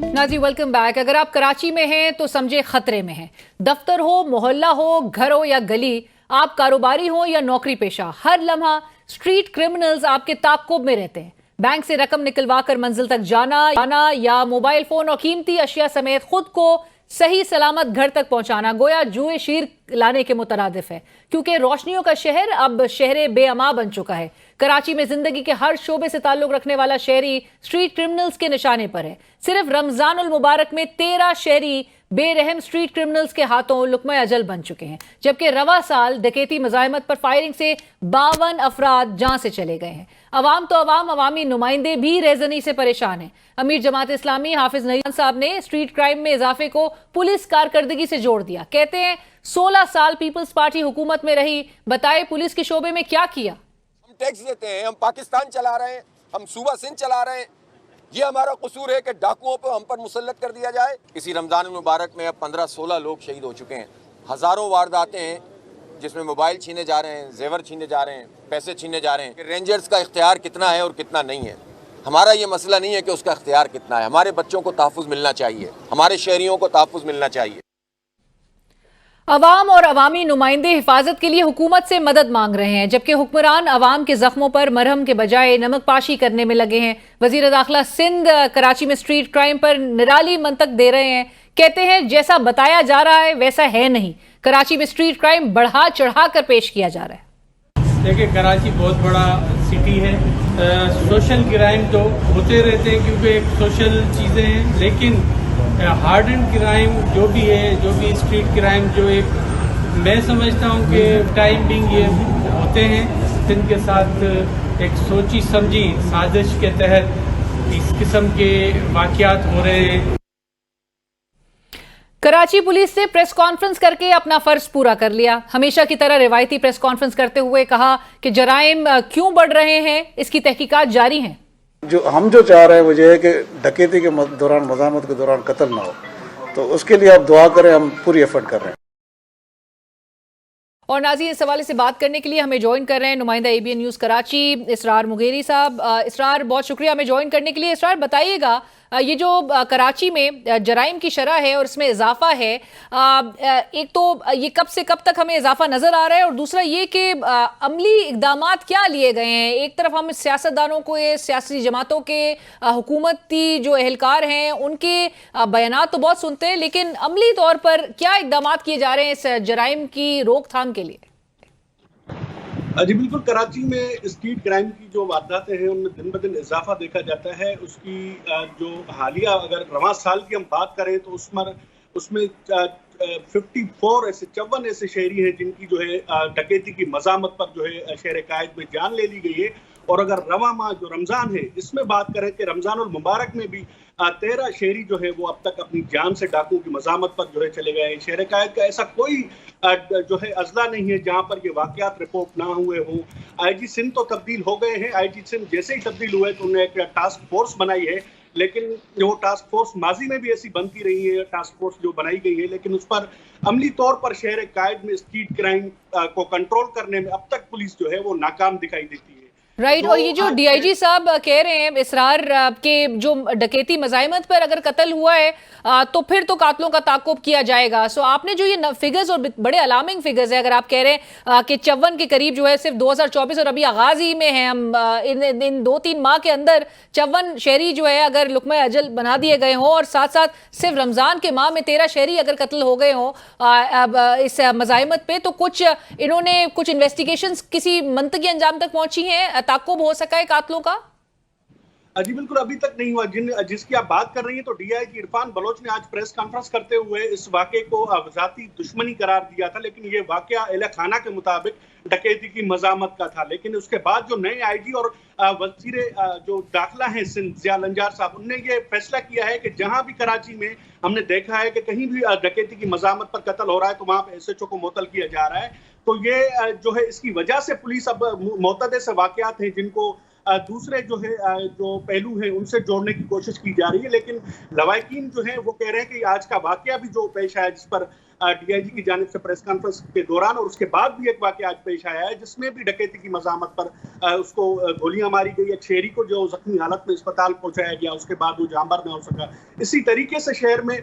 Nazi welcome back. अगर आप कराची में हैं तो समझे खतरे में हैं। दफ्तर हो, मोहल्ला हो, घर हो या गली, आप कारोबारी हो या नौकरी पेशा, हर लम्हा स्ट्रीट क्रिमिनल्स आपके ताक़ुब में रहते हैं। बैंक से रकम निकलवा कर मंजिल तक जाना या मोबाइल फोन और कीमती अशिया समेत खुद को सही सलामत घर तक पहुंचाना गोया जुए शीर लाने के मुतरादिफ है, क्योंकि रोशनियों का शहर अब शहर बेअमा बन चुका है। कराची में जिंदगी के हर शोबे से ताल्लुक रखने वाला शहरी स्ट्रीट क्रिमिनल्स के निशाने पर है। सिर्फ रमजानुल मुबारक में 13 शहरी बेरहम स्ट्रीट क्रिमिनल्स के हाथों लुक्मा अजल बन चुके हैं, जबकि रवा साल डकैती मज़ाहमत पर फायरिंग से 52 अफराद जान से चले गए हैं। अवाम तो अवाम, अवामी नुमाइंदे भी रेजनी से परेशान हैं। अमीर जमात इस्लामी हाफिज नईम साहब ने स्ट्रीट क्राइम में इजाफे को पुलिस कारकर्दगी से जोड़ दिया। कहते हैं 16 साल पीपल्स पार्टी हुकूमत में रही, बताए पुलिस के शोबे में क्या किया। हम टैक्स देते हैं, हम पाकिस्तान चला रहे हैं, हम सूबा सिंध चला रहे हैं। ये हमारा कसूर है कि डाकुओं पर हम पर मुसल्लत कर दिया जाए। इसी रमजान मुबारक में अब 15-16 लोग शहीद हो चुके हैं। हज़ारों वारदातें हैं जिसमें मोबाइल छीने जा रहे हैं, जेवर छीने जा रहे हैं, पैसे छीने जा रहे हैं। रेंजर्स का इख्तियार कितना है और कितना नहीं है, हमारा ये मसला नहीं है कि उसका इख्तियार कितना है। हमारे बच्चों को तहफ़्फ़ुज़ मिलना चाहिए, हमारे शहरियों को तहफ़्फ़ुज़ मिलना चाहिए। अवाम और अवामी नुमाइंदे हिफाजत के लिए हुकूमत से मदद मांग रहे हैं, जबकि हुक्मरान अवाम के जख्मों पर मरहम के बजाय नमक पाशी करने में लगे हैं। वजीर दाखिला सिंध कराची में स्ट्रीट क्राइम पर निराली मंतक दे रहे हैं। कहते हैं जैसा बताया जा रहा है वैसा है नहीं। कराची में स्ट्रीट क्राइम बढ़ा चढ़ा कर पेश किया जा रहा है। देखिए, कराची बहुत बड़ा सिटी है। सोशल क्राइम तो होते रहते हैं क्योंकि एक सोशल चीज़ें हैं, लेकिन हार्ड एंड क्राइम जो भी है, जो भी स्ट्रीट क्राइम, जो एक मैं समझता हूँ कि टाइम बिंग ये होते हैं। इनके साथ एक सोची समझी साजिश के तहत इस किस्म के वाक़यात हो रहे हैं। कराची पुलिस से प्रेस कॉन्फ्रेंस करके अपना फर्ज पूरा कर लिया। हमेशा की तरह रिवायती प्रेस कॉन्फ्रेंस करते हुए कहा कि जराइम क्यों बढ़ रहे हैं, इसकी तहकीकात जारी हैं। जो हम चाह रहे हैं वो ये है कि डकैती के दौरान, मज़ाहमत के दौरान कत्ल ना हो, तो उसके लिए आप दुआ करें। हम पूरी एफर्ट कर रहे हैं। और नाज़रीन, इस हवाले से बात करने के लिए हमें ज्वाइन कर रहे हैं नुमाइंदा ABN न्यूज़ कराची इसरार मुगेरी साहब। इसरार, बहुत शुक्रिया हमें ज्वाइन करने के लिए। इसरार, बताइएगा ये जो कराची में जराइम की शरह है और इसमें इजाफा है, एक तो ये कब से कब तक हमें इजाफा नजर आ रहा है, और दूसरा ये कि अमली इकदामात क्या लिए गए हैं। एक तरफ हम सियासतदानों को, सियासी जमातों के, हुकूमती जो एहलकार हैं उनके बयानात तो बहुत सुनते हैं, लेकिन अमली तौर पर क्या इकदामात किए जा रहे हैं इस जराइम की रोकथाम के लिए। जी बिल्कुल, कराची में स्ट्रीट क्राइम की जो वारदातें हैं उनमें दिन ब दिन इजाफा देखा जाता है। उसकी जो हालिया, अगर रवां साल की हम बात करें तो उसमें 54 ऐसे शहरी हैं जिनकी जो है डकैती की मज़ामत पर जो है शहर कायद में जान ले ली गई है। और अगर रवा माह जो रमज़ान है इसमें बात करें कि रमज़ानुल मुबारक में भी 13 शहरी जो है वो अब तक अपनी जान से डाकुओं की मज़ामत पर जो है चले गए हैं। शहर कायद का ऐसा कोई जो है अजला नहीं है जहाँ पर ये वाक़यात रिपोर्ट ना हुए हों। IG सिंध तो तब्दील हो गए हैं। IG सिंध जैसे ही तब्दील हुए तो उन्होंने एक टास्क फोर्स बनाई है, लेकिन वो टास्क फोर्स माजी में भी ऐसी बनती रही है, टास्क फोर्स जो बनाई गई है, लेकिन उस पर अमली तौर पर शहर कायद में स्ट्रीट क्राइम को कंट्रोल करने में अब तक पुलिस जो है वो नाकाम दिखाई देती है। राइट। और ये जो DIG साहब कह रहे हैं इसरार के जो डकैती मज़ाहमत पर अगर कत्ल हुआ है तो फिर तो कातलों का ताक़ुब किया जाएगा। सो आपने जो ये फिगर्स, और बड़े अलार्मिंग फिगर्स है, अगर आप कह रहे हैं कि 54 के करीब जो है सिर्फ 2024 और अभी आगाज ही में है, हम इन 2-3 माह के अंदर 54 शहरी जो है अगर लुक्मा अजल बना दिए गए हों, और साथ साथ सिर्फ रमज़ान के माह में 13 शहरी अगर कत्ल हो गए हों इस मज़ाहमत पे, तो इन्होंने कुछ इन्वेस्टिगेशंस किसी मंतकी अंजाम तक पहुंची हैं, ताक़ुब हो सका है कातलों का? जी बिल्कुल, अभी तक नहीं हुआ। जिसकी आप बात कर रही हैं तो DIG इरफान बलोच ने आज प्रेस कॉन्फ्रेंस करते हुए इस वाक़े को ज़ाती दुश्मनी करार दिया था, लेकिन ये वाक़या एहले खाना के मुताबिक डकैती की मज़ामत का था। लेकिन उसके बाद जो नए IG और वज़ीर जो दाखिला हैं सिंध ज़िया लंजार साहब, उन्होंने ये फैसला किया है कि जहाँ भी कराची में हमने देखा है कि कहीं भी डकैती की मज़ामत पर कत्ल हो रहा है तो वहाँ पे SHO को मुअत्तल किया जा रहा है। तो ये जो है इसकी वजह से पुलिस अब मुतअद्दिद से वाक़यात हैं जिनको दूसरे जो है जो पहलू हैं उनसे जोड़ने की कोशिश की जा रही है। लेकिन लवाकिन जो है वो कह रहे हैं कि आज का वाकया भी जो पेश आया जिस पर डीआईजी की जानिब से प्रेस कॉन्फ्रेंस के दौरान, और उसके बाद भी एक वाकया आज पेश आया है जिसमें भी डकैती की मज़ामत पर उसको गोलियां मारी गई। एक शहरी को जो जख्मी हालत में अस्पताल पहुंचाया गया, उसके बाद वो जांबार न हो सका। इसी तरीके से शहर में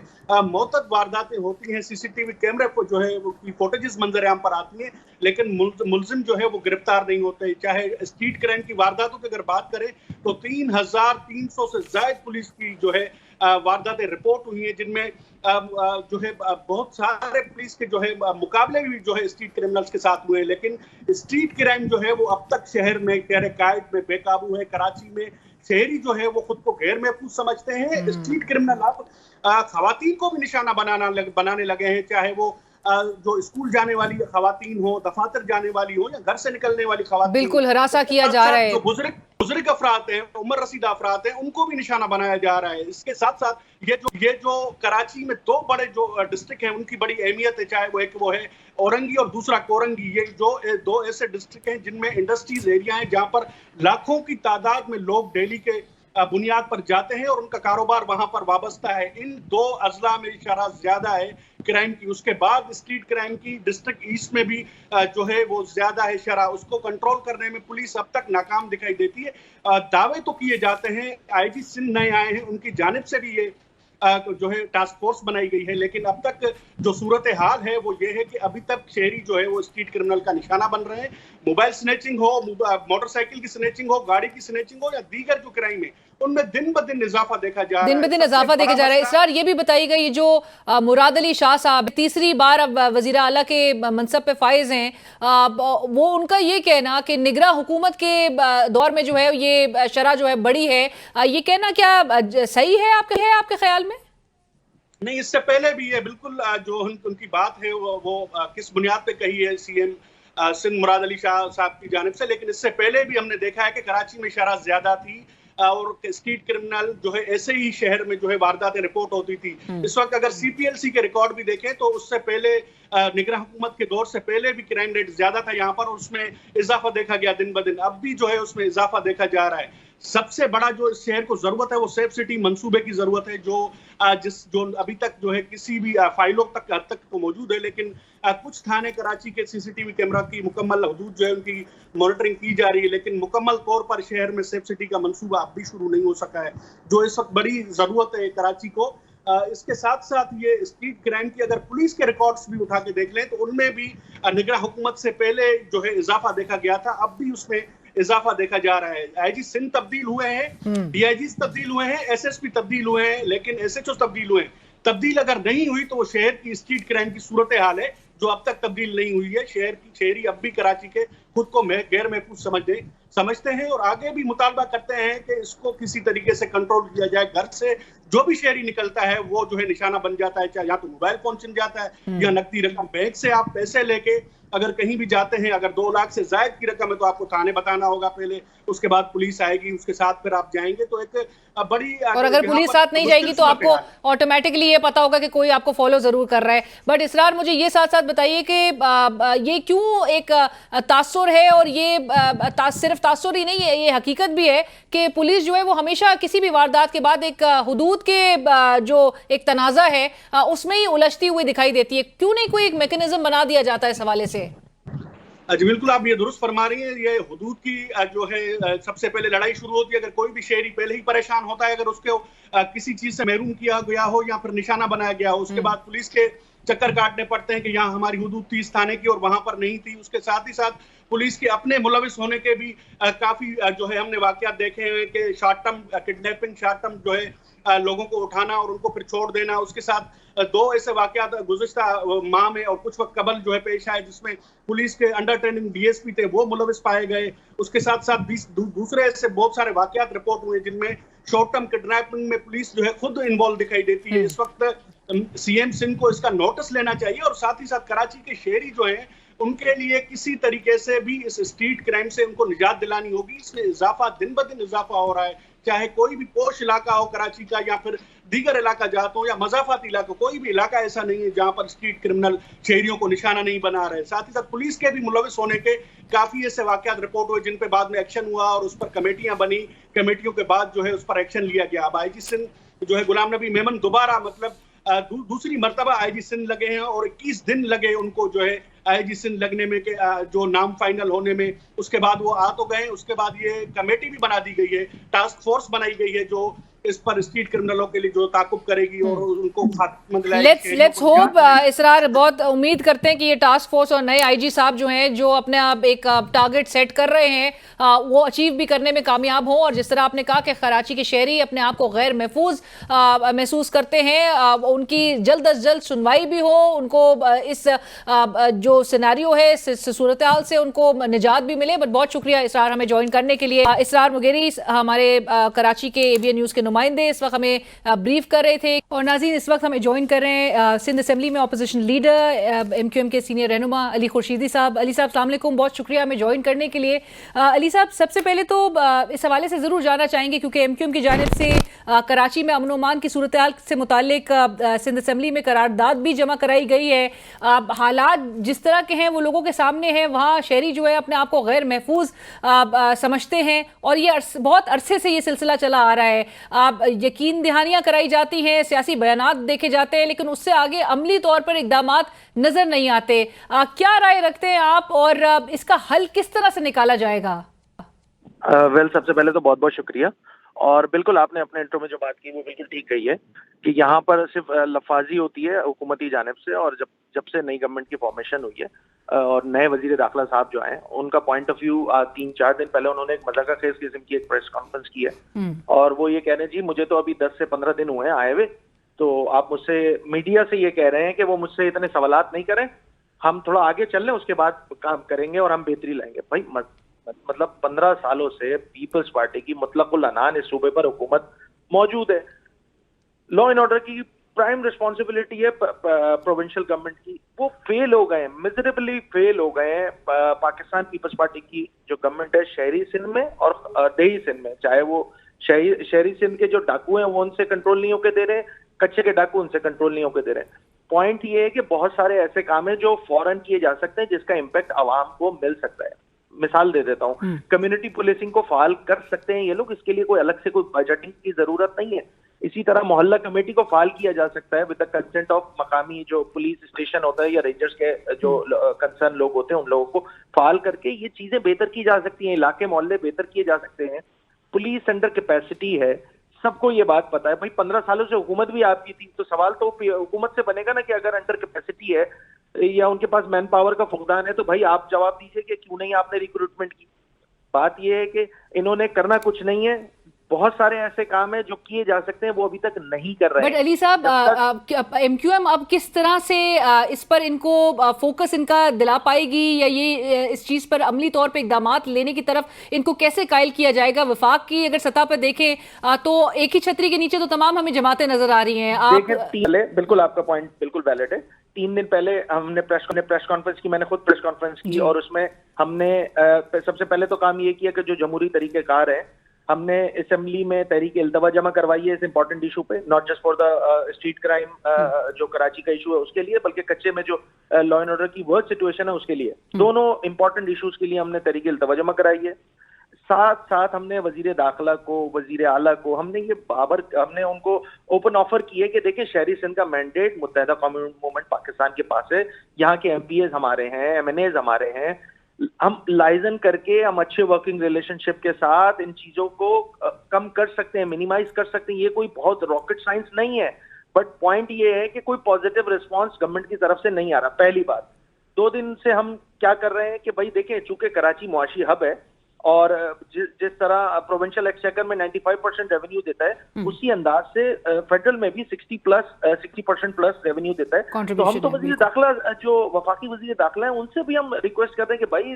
मौतद वारदातें होती हैं। सीसीटीवी कैमरे को जो है वो फुटेजेस मंजर आम पर आती हैं, लेकिन मुलजिम जो है वो गिरफ्तार नहीं होते। चाहे स्ट्रीट क्राइम की वारदातों की अगर बात करें तो 3300 से ज्यादा पुलिस की जो है वारदातें रिपोर्ट हुई हैं, जिनमें जो है बहुत सारे पुलिस के जो है मुकाबले भी जो है स्ट्रीट क्रिमिनल्स के साथ हुए हैं। लेकिन स्ट्रीट क्राइम जो है वो अब तक शहर में शहर कायद में बेकाबू है। कराची में शहरी जो है वो खुद को गैर महफूज समझते हैं। स्ट्रीट क्रिमिनल अब खवातीन को भी निशाना बनाने लगे हैं, चाहे वो जो स्कूल जाने वाली खवातीन हो, दफातर जाने वाली हो, या घर से निकलने वाली खवातीन। बिल्कुल हरासा किया जा रहा है। जो बुजुर्ग अफराद हैं, उम्र रसीदा अफराद हैं, उनको भी निशाना बनाया जा रहा है। इसके साथ साथ ये जो कराची में दो बड़े जो डिस्ट्रिक्ट हैं उनकी बड़ी अहमियत है, चाहे वो एक वो है औरंगी और दूसरा कोरंगी। ये जो दो ऐसे डिस्ट्रिक्ट हैं जिनमें इंडस्ट्रीज एरिया है, जहां पर लाखों की तादाद में लोग डेली के बुनियाद पर जाते हैं और उनका कारोबार वहां पर वाबस्ता है। इन दो अजला में शरह ज्यादा है क्राइम की। उसके बाद स्ट्रीट क्राइम की डिस्ट्रिक्ट ईस्ट में भी जो है वो ज्यादा है शरह। उसको कंट्रोल करने में पुलिस अब तक नाकाम दिखाई देती है। दावे तो किए जाते हैं, आईजी सिंध नए आए हैं, उनकी जानिब से भी ये जो है टास्क फोर्स बनाई गई है, लेकिन अब तक जो सूरत हाल है वो ये है कि अभी तक शहरी जो है वो स्ट्रीट क्रिमिनल का निशाना बन रहे हैं। मोबाइल स्नैचिंग हो, मोटरसाइकिल की स्नैचिंग हो, गाड़ी की स्नैचिंग हो, या दीगर जो क्राइम है उनमें दिन ब दिन इजाफा देखा जा रहा है। दिन ब दिन इजाफा देखा जा रहा है। इसरार ये भी बताइएगा, ये जो मुराद अली शाह साहब तीसरी बार अब वजीर आला के मनसब पे फाइज हैं, वो उनका ये कहना कि निगरां हुकूमत के दौर में जो है ये शरह जो है बड़ी है, ये कहना क्या सही है आपके ख्याल में? नहीं, इससे पहले भी ये बिल्कुल जो उनकी बात है वो किस बुनियाद पे कही है सीएम सिंध मुराद अली शाह साहब की जानिब से, लेकिन इससे पहले भी हमने देखा है कि कराची में शरह ज्यादा थी और स्ट्रीट क्रिमिनल जो है ऐसे ही शहर में जो है वारदातें रिपोर्ट होती थी। इस वक्त अगर सीपीएलसी के रिकॉर्ड भी देखें तो उससे पहले निगरान हुकूमत के दौर से पहले भी क्राइम रेट ज्यादा था यहाँ पर, और उसमें इजाफा देखा गया दिन ब दिन। अब भी जो है उसमें इजाफा देखा जा रहा है। सबसे बड़ा जो इस शहर को जरूरत है वो सेफ सिटी मंसूबे की जरूरत है, जो अभी तक जो है किसी भी फाइलों तक तो मौजूद है, लेकिन कुछ थाने कराची के सीसीटीवी कैमरा की मुकम्मल हदूद जो है उनकी मॉनिटरिंग की जा रही है, लेकिन मुकम्मल तौर पर शहर में सेफ सिटी का मंसूबा अब भी शुरू नहीं हो सका है, जो इस वक्त बड़ी जरूरत है कराची को। इसके साथ साथ ये स्ट्रीट क्राइम की अगर पुलिस के रिकॉर्ड्स भी उठा के देख लें तो उनमें भी निगरान हुकूमत से पहले जो है इजाफा देखा गया था, अब भी उसमें इजाफा देखा जा रहा है। आईजी सिंध तब्दील हुए हैं, डीआईजी तब्दील हुए हैं, एसएसपी तब्दील हुए हैं, लेकिन एसएचओ तब्दील हुए हैं। तब्दील अगर नहीं हुई तो वो शहर की स्ट्रीट क्राइम की सूरत हाल है जो अब तक तब्दील नहीं हुई है। शहरी अब भी कराची के खुद को गैर महफूज समझते हैं और आगे भी मुतालबा करते हैं कि इसको किसी तरीके से कंट्रोल किया जाए। घर से जो भी शहरी निकलता है वो जो है निशाना बन जाता है, चाहे या तो मोबाइल फोन छिन जाता है या नकदी रकम। बैंक से आप पैसे लेके अगर कहीं भी जाते हैं, अगर 2 लाख से ज्यादा की रकम है तो आपको थाने बताना होगा पहले, उसके बाद पुलिस आएगी, उसके साथ फिर आप जाएंगे। तो एक बड़ी, और अगर पुलिस साथ नहीं जाएगी तो आपको ऑटोमेटिकली ये पता होगा कि कोई आपको फॉलो जरूर कर रहा है। बट इसरार, मुझे ये साथ साथ बताइए कि ये क्यों एक तासुर है, और ये सिर्फ तासुर ही नहीं है, ये हकीकत भी है कि पुलिस जो है वो हमेशा किसी भी वारदात के बाद एक हुदूद के जो एक तनाज़ा है उसमें ही उलझती हुई दिखाई देती है। क्यों नहीं कोई एक मैकेनिज्म बना दिया जाता है इस हवाले से? जी बिल्कुल, आप ये दुरुस्त फरमा रही हैं। ये हुदूद की जो है सबसे पहले लड़ाई शुरू होती है अगर कोई भी शहरी पहले ही परेशान होता है, अगर उसको किसी चीज से महरूम किया गया हो या फिर निशाना बनाया गया हो, उसके बाद पुलिस के चक्कर काटने पड़ते हैं कि यहाँ हमारी हुदूद थी इस थाने की और वहां पर नहीं थी। उसके साथ ही साथ पुलिस के अपने मुलविस होने के भी काफी जो है हमने वाकयात देखे हैं कि short term kidnapping, short term जो है लोगों को उठाना और उनको फिर छोड़ देना। उसके साथ 2 ऐसे वाकयात गुज़िश्ता माह में और कुछ वक्त कबल जो है पेश आए जिसमें पुलिस के अंडर ट्रेनिंग डीएसपी थे वो मुलविस पाए गए। उसके साथ साथ दूसरे ऐसे बहुत सारे वाकयात रिपोर्ट हुए जिनमें शॉर्ट टर्म किडनैपिंग में पुलिस जो है खुद इन्वॉल्व दिखाई देती है। इस वक्त सीएम सिंध को इसका नोटिस लेना चाहिए और साथ ही साथ कराची के शहरी जो है उनके लिए किसी तरीके से भी इस स्ट्रीट क्राइम से उनको निजात दिलानी होगी। इसमें इजाफा दिन ब दिन इजाफा हो रहा है, चाहे कोई भी पोश इलाका हो कराची का या फिर दीगर इलाका जाता हो या मजाफाती इलाका, कोई भी इलाका ऐसा नहीं है जहां पर स्ट्रीट क्रिमिनल शहरियों को निशाना नहीं बना रहे। साथ ही साथ पुलिस के भी मुलविस होने के काफी ऐसे वाकयात रिपोर्ट हुए जिन पे बाद में एक्शन हुआ और उस पर कमेटियां बनी, कमेटियों के बाद जो है उस पर एक्शन लिया गया। अब आईजी सिंध जो है गुलाम नबी मेमन दोबारा मतलब दूसरी मर्तबा आईजी सिंध लगे हैं और 21 दिन लगे उनको जो है आईजी सिंध लगने में के जो नाम फाइनल होने में। उसके बाद वो आ तो गए, उसके बाद ये कमेटी भी बना दी गई है, टास्क फोर्स बनाई गई है जो इस पर स्ट्रीट क्रिमिनलों के लिए जो ताकुब करेगी और उनको लेट्स होप इसरार, बहुत उम्मीद करते हैं कि ये टास्क फोर्स और नए आईजी साहब जो हैं, जो अपने आप एक टारगेट सेट कर रहे हैं, वो अचीव भी करने में कामयाब हों। और जिस तरह आपने कहा कि कराची के शहरी अपने आप को गैर महफूज महसूस करते हैं, उनकी जल्द अज जल्द सुनवाई भी हो, उनको इस जो सिनेरियो है, इस सूरत हाल से उनको निजात भी मिले। बट बहुत शुक्रिया इसरार हमें ज्वाइन करने के लिए। इसरार मुगेरी हमारे कराची के ABN न्यूज़ के नुमाइंदे इस वक्त हमें ब्रीफ कर रहे थे। और नाज़रीन, इस वक्त हमें ज्वाइन कर रहे हैं सिंध असेंबली में अपोजिशन लीडर MQM के सीनियर रहनुमा अली खुर्शीदी साहब। अली साहब, अस्सलाम वालेकुम, बहुत शुक्रिया हमें ज्वाइन करने के लिए। अली साहब, सबसे पहले तो इस हवाले से ज़रूर जानना चाहेंगे, क्योंकि MQM की जानिब से कराची में अमन अमान की सूरत हाल से मुतालिक सिंध असेंबली में करारदाद भी जमा कराई गई है। हालात जिस तरह के हैं वो लोगों के सामने हैं, वहाँ शहरी जो है अपने आप को गैर महफूज समझते हैं और ये बहुत अरसे से ये सिलसिला चला आ रहा है। यकीन दहानियां कराई जाती हैं, सियासी बयानात देखे जाते हैं, लेकिन उससे आगे अमली तौर पर इकदामात नजर नहीं आते। क्या राय रखते हैं आप और इसका हल किस तरह से निकाला जाएगा? सबसे पहले तो बहुत बहुत शुक्रिया। और बिल्कुल आपने अपने इंट्रो में जो बात की वो बिल्कुल ठीक कही है कि यहाँ पर सिर्फ लफाजी होती है हुकूमती जानिब से। और जब से नई गवर्नमेंट की फॉर्मेशन हुई है और नए वजीर दाखिला साहब जो आए, उनका पॉइंट ऑफ व्यू 3-4 दिन पहले उन्होंने एक मजाका खेज किस्म की एक प्रेस कॉन्फ्रेंस की है और वो ये कह रहे हैं, जी मुझे तो अभी 10 से 15 दिन हुए हैं आए हुए, तो आप मुझसे मीडिया से ये कह रहे हैं कि वो मुझसे इतने सवालात नहीं करें, हम थोड़ा आगे चल लें, उसके बाद काम करेंगे और हम बेहतरी लाएंगे। भाई मतलब 15 सालों से पीपल्स पार्टी की मुतलकुल अनान इस सूबे पर हुकूमत मौजूद है। लॉ एंड ऑर्डर की प्राइम रिस्पॉन्सिबिलिटी है प्रोविंशियल गवर्नमेंट की, वो फेल हो गए, मिजरेबली फेल हो गए हैं। पाकिस्तान पीपल्स पार्टी की जो गवर्नमेंट है शहरी सिंध में और देही सिंध में, चाहे वो शहरी सिंध के जो डाकू हैं वो उनसे कंट्रोल नहीं होके दे रहे, कच्चे के डाकू उनसे कंट्रोल नहीं होके दे रहे। पॉइंट ये है कि बहुत सारे ऐसे काम है जो फौरन किए जा सकते हैं, जिसका इम्पैक्ट आवाम को मिल सकता है। मिसाल दे देता हूँ, कम्युनिटी पुलिसिंग को फाल कर सकते हैं ये लोग, इसके लिए कोई अलग से कोई बजटिंग की जरूरत नहीं है। इसी तरह मोहल्ला कमेटी को फाल किया जा सकता है विद द कंसेंट ऑफ मकामी जो पुलिस स्टेशन होता है या रेंजर्स के जो कंसर्न लोग होते हैं, उन लोगों को फाल करके ये चीजें बेहतर की जा सकती हैं, इलाके मोहल्ले बेहतर किए जा सकते हैं। पुलिस अंडर कैपेसिटी है, सबको ये बात पता है। भाई 15 सालों से हुकूमत भी आपकी थी, तो सवाल तो हुकूमत से बनेगा ना कि अगर अंडर कैपेसिटी है या उनके पास मैन पावर का फुकदान है तो भाई आप जवाब दीजिए कि क्यों नहीं आपने रिक्रूटमेंट की। बात यह है कि इन्होंने करना कुछ नहीं है, बहुत सारे ऐसे काम है जो किए जा सकते हैं, वो अभी तक नहीं कर रहे हैं। बट अली साहब, MQM अब किस तरह से इस पर इनको फोकस इनका दिला पाएगी, या ये इस चीज पर अमली तौर पे इकदामात लेने की तरफ इनको कैसे कायल किया जाएगा? वफाक की अगर सतह पर देखें तो एक ही छतरी के नीचे तो तमाम हमें जमातें नजर आ रही हैं। बिल्कुल आपका पॉइंट बिल्कुल वैलिड है। 3 दिन पहले हमने प्रेस कॉन्फ्रेंस की, मैंने खुद प्रेस कॉन्फ्रेंस की और उसमें हमने सबसे पहले तो काम ये किया कि जो जमहूरी तरीकेकार है, हमने असेंबली में तहरीक इल्तवा जमा करवाई है इस इंपॉर्टेंट इशू पे, not just for the street crime जो कराची का इशू है उसके लिए, बल्कि कच्चे में जो लॉ एंड ऑर्डर की वर्स्ट सिचुएशन है उसके लिए। दोनों इंपॉर्टेंट इशूज के लिए हमने तहरीक इल्तवा जमा कराई है। साथ साथ हमने वजीर दाखिला को, वजीर आला को, हमने उनको ओपन ऑफर की है कि देखिए शहरी सिंध का मैंडेट मुत्तहिदा कौमी मूवमेंट पाकिस्तान के पास है, यहाँ के MPAs हमारे हैं, MNAs हमारे हैं, हम लाइजन करके हम अच्छे वर्किंग रिलेशनशिप के साथ इन चीजों को कम कर सकते हैं, मिनिमाइज कर सकते हैं। ये कोई बहुत रॉकेट साइंस नहीं है, बट पॉइंट ये है कि कोई पॉजिटिव रिस्पांस गवर्नमेंट की तरफ से नहीं आ रहा। पहली बात। 2 दिन से हम क्या कर रहे हैं कि भाई देखें, चूंकि कराची मुआशी हब है और जिस तरह प्रोविंशियल एक्सचेकर में 95% रेवेन्यू देता है, उसी अंदाज से फेडरल में भी 60% प्लस रेवेन्यू देता है। तो हम तो वजीर दाखिला, जो वफाकी वजीर दाखिला है, उनसे भी हम रिक्वेस्ट कर रहे हैं कि भाई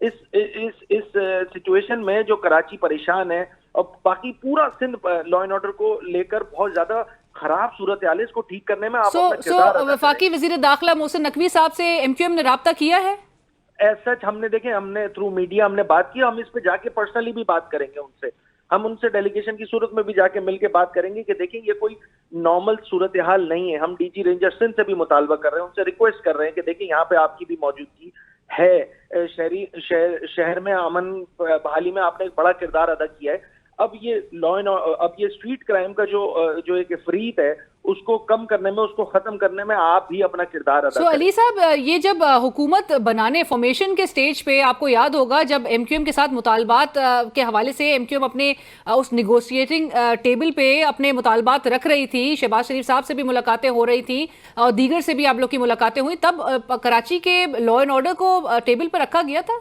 इस सिचुएशन में जो कराची परेशान है और बाकी पूरा सिंध लॉ एंड ऑर्डर को लेकर बहुत ज्यादा खराब सूरत हाल है, इसको ठीक करने में आप वफाकी वजीर दाखिला मोहसिन नकवी साहब से MQM ने राब्ता किया है? सच हमने थ्रू मीडिया हमने बात की, हम इस पे जाके पर्सनली भी बात करेंगे उनसे। हम उनसे डेलीगेशन की सूरत में भी जाके मिलके बात करेंगे कि देखिए ये कोई नॉर्मल सूरत हाल नहीं है। हम DG रेंजर सिंध से भी मुतालबा कर रहे हैं, उनसे रिक्वेस्ट कर रहे हैं कि देखिए यहाँ पे आपकी भी मौजूदगी है, शहर में अमन बहाली में आपने एक बड़ा किरदार अदा किया है। अब ये स्ट्रीट क्राइम का जो एक इफरीत है उसको कम करने में, उसको खत्म करने में आप भी अपना किरदार अदा करें। अली साहब, ये जब हुकूमत बनाने फॉर्मेशन के स्टेज पे आपको याद होगा जब एमक्यूएम के साथ मुतालबात के हवाले से एमक्यूएम अपने उस निगोशिएटिंग टेबल पे अपने मुतालबात रख रही थी, शहबाज शरीफ साहब से भी मुलाकातें हो रही थी और दीगर से भी आप लोग की मुलाकातें हुई, तब कराची के लॉ एंड ऑर्डर को टेबल पर रखा गया था?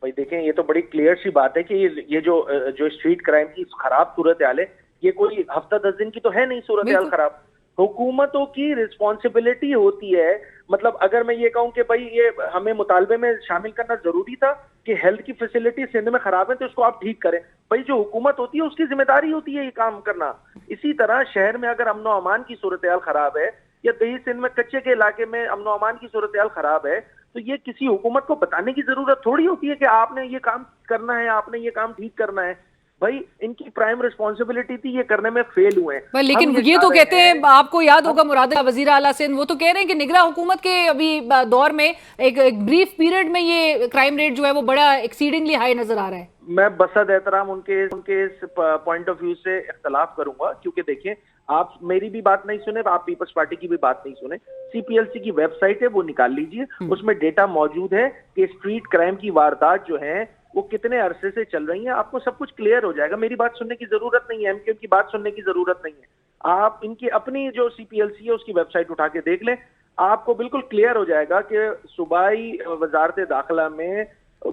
भाई देखें, ये तो बड़ी क्लियर सी बात है कि ये जो स्ट्रीट क्राइम की खराब सूरत हाल है, ये कोई हफ्ता 10 दिन की तो है नहीं सूरत हाल खराब। हुकूमतों की रिस्पॉन्सिबिलिटी होती है, मतलब अगर मैं ये कहूं कि भाई ये हमें मुतालबे में शामिल करना जरूरी था कि हेल्थ की फैसिलिटी सिंध में खराब है तो इसको आप ठीक करें, भाई जो हुकूमत होती है उसकी जिम्मेदारी होती है ये काम करना। इसी तरह शहर में अगर अमनो अमान की सूरत हाल खराब है या दही सिंध में कच्चे के इलाके में अमनो अमान की सूरत हाल खराब है, तो ये किसी हुकूमत को बताने की जरूरत थोड़ी होती है कि आपने ये काम करना है, आपने ये काम ठीक करना है। भाई इनकी प्राइम रिस्पॉन्सिबिलिटी थी, ये करने में फेल हुए हैं। लेकिन ये तो कहते हैं, आपको याद होगा मुराद वजीर आला सिंध, वो तो कह रहे हैं कि निगरान हुकूमत के अभी दौर में एक ब्रीफ पीरियड में ये क्राइम रेट जो है वो बड़ा एक्सीडिंगली हाई नजर आ रहा है। मैं बसद एहतराम उनके इस पॉइंट ऑफ व्यू से इख्तलाफ करूंगा, क्योंकि देखिए आप मेरी भी बात नहीं सुने, आप पीपल्स पार्टी की भी बात नहीं सुने। सीपीएलसी की वेबसाइट है, वो निकाल लीजिए, उसमें डेटा मौजूद है कि स्ट्रीट क्राइम की वारदात जो है वो कितने अरसे से चल रही है, आपको सब कुछ क्लियर हो जाएगा। मेरी बात सुनने की जरूरत नहीं है, एमक्यूएम की बात सुनने की जरूरत नहीं है। आप इनकी अपनी जो सीपीएलसी है उसकी वेबसाइट उठा के देख लें, आपको बिल्कुल क्लियर हो जाएगा कि सूबाई वजारत दाखिला में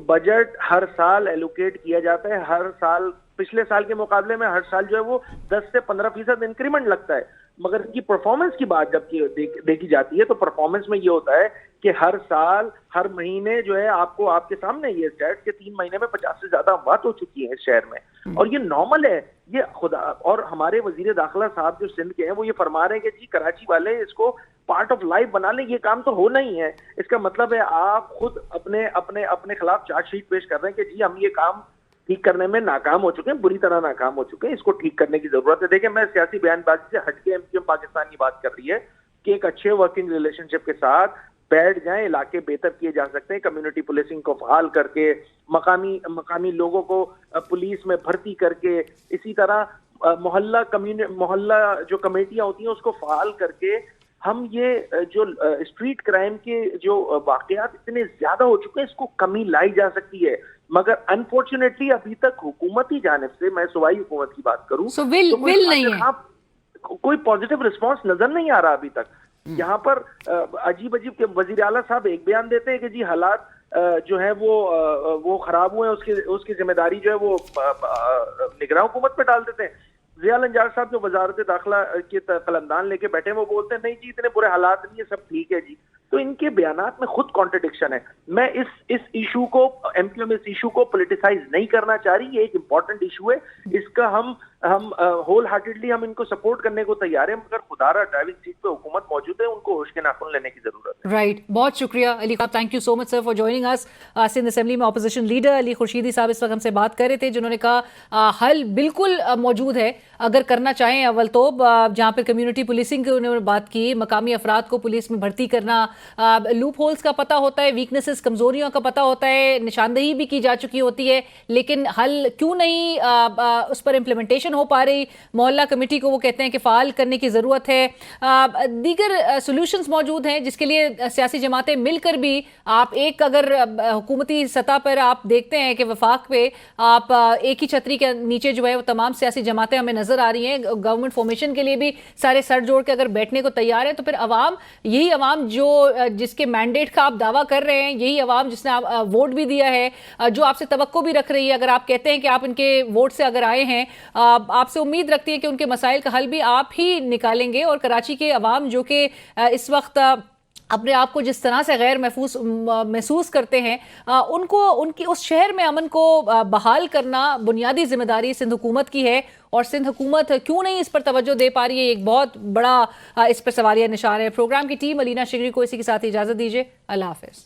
बजट हर साल एलोकेट किया जाता है, हर साल पिछले साल के मुकाबले में हर साल जो है वो 10 से 15% इंक्रीमेंट लगता है। मगर इनकी परफॉर्मेंस की बात जब देखी जाती है तो परफॉर्मेंस में ये होता है कि हर साल हर महीने जो है आपको आपके सामने ये स्टैट्स के 3 महीने में 50 से ज्यादा अमवात हो चुकी है इस शहर में, और ये नॉर्मल है। ये खुदा और हमारे वजीर दाखिला साहब जो सिंध के हैं वो ये फरमा रहे हैं कि जी कराची वाले इसको पार्ट ऑफ लाइफ बना लें, ये काम तो होना ही है। इसका मतलब है आप खुद अपने अपने अपने खिलाफ चार्जशीट पेश कर रहे हैं कि जी हम ये काम ठीक करने में नाकाम हो चुके हैं, बुरी तरह नाकाम हो चुके हैं, इसको ठीक करने की जरूरत है। देखिए मैं सियासी बयानबाजी से हटके एमक्यूएम पाकिस्तान की बात कर रही है कि एक अच्छे वर्किंग रिलेशनशिप के साथ बैठ जाएं, इलाके बेहतर किए जा सकते हैं, कम्युनिटी पुलिसिंग को फाल करके, मकामी लोगों को पुलिस में भर्ती करके, इसी तरह मोहल्ला जो कमेटियां होती हैं उसको फाल करके हम ये जो स्ट्रीट क्राइम के जो वाकयात इतने ज्यादा हो चुके हैं इसको कमी लाई जा सकती है। मगर अनफॉर्चुनेटली अभी तक हुकूमती जानिब से, मैं सूबाई हुकूमत की बात करूं, तो विल नहीं है, कोई पॉजिटिव रिस्पांस नजर नहीं आ रहा अभी तक। यहाँ पर अजीब अजीब के वजीर आला साहब एक बयान देते हैं कि जी हालात जो है वो खराब हुए हैं, उसकी जिम्मेदारी जो है वो निगरान हुकूमत पे डाल देते हैं। जिया अंजार साहब जो वजारत दाखिला के कलमदान लेके बैठे हैं वो बोलते हैं नहीं जी इतने बुरे हालात नहीं है, सब ठीक है जी। तो इनके बयानात में खुद कॉन्ट्रडिक्शन है। मैं इस इशू को, एमक्यूएम इस इशू को पॉलिटिसाइज नहीं करना चाह रही, ये एक इंपॉर्टेंट इशू है, इसका हम होल हार्टेडली हम इनको सपोर्ट करने को तैयार है, मगर खुदारा ड्राइविंग सीट पे हुकूमत मौजूद है, उनको होश के नाखून लेने की जरूरत है। राइट, बहुत शुक्रिया अली साहब, thank you so much sir for joining us. Sindh assembly में ऑपोजिशन लीडर अली खुर्शीदी साहब इस वक्त हमसे बात कर रहे थे, जिन्होंने कहा हल बिल्कुल मौजूद है अगर करना चाहें। अव्वल तो जहाँ पर कम्युनिटी पुलिसिंग की उन्होंने बात की, मकामी अफराद को पुलिस में भर्ती करना, लूप होल्स का पता होता है, वीकनेसेस कमजोरियों का पता होता है, निशानदेही भी की जा चुकी होती है, लेकिन हल क्यों नहीं उस पर इम्प्लीमेंटेशन हो पा रही। मोहल्ला कमेटी को वो कहते हैं कि फाल करने की ज़रूरत है। दीगर सॉल्यूशंस मौजूद हैं जिसके लिए सियासी जमातें मिलकर भी आप एक अगर हुकूमती सतह पर आप देखते हैं कि वफाक पे आप एक ही छतरी के नीचे जो है वो तमाम सियासी जमातें हमें नजर आ रही हैं, गवर्नमेंट फॉर्मेशन के लिए भी सारे सर जोड़ के अगर बैठने को तैयार है, तो फिर अवाम, यही अवाम जो जिसके मैंडेट का आप दावा कर रहे हैं, यही अवाम जिसने आप वोट भी दिया है, जो आपसे तवक्को भी रख रही है, अगर आप कहते हैं कि आप इनके वोट से अगर आए हैं, आपसे उम्मीद रखती है कि उनके मसाइल का हल भी आप ही निकालेंगे। और कराची के अवाम जो कि इस वक्त अपने आप को जिस तरह से गैर महसूस करते हैं, उनको उनकी उस शहर में अमन को बहाल करना बुनियादी जिम्मेदारी सिंध हुकूमत की है, और सिंध हुकूमत क्यों नहीं इस पर तवज्जो दे पा रही है, एक बहुत बड़ा इस पर सवालिया निशान है। प्रोग्राम की टीम अलीना शिगरी को इसी के साथ इजाजत दीजिए, अल्लाह हाफिज।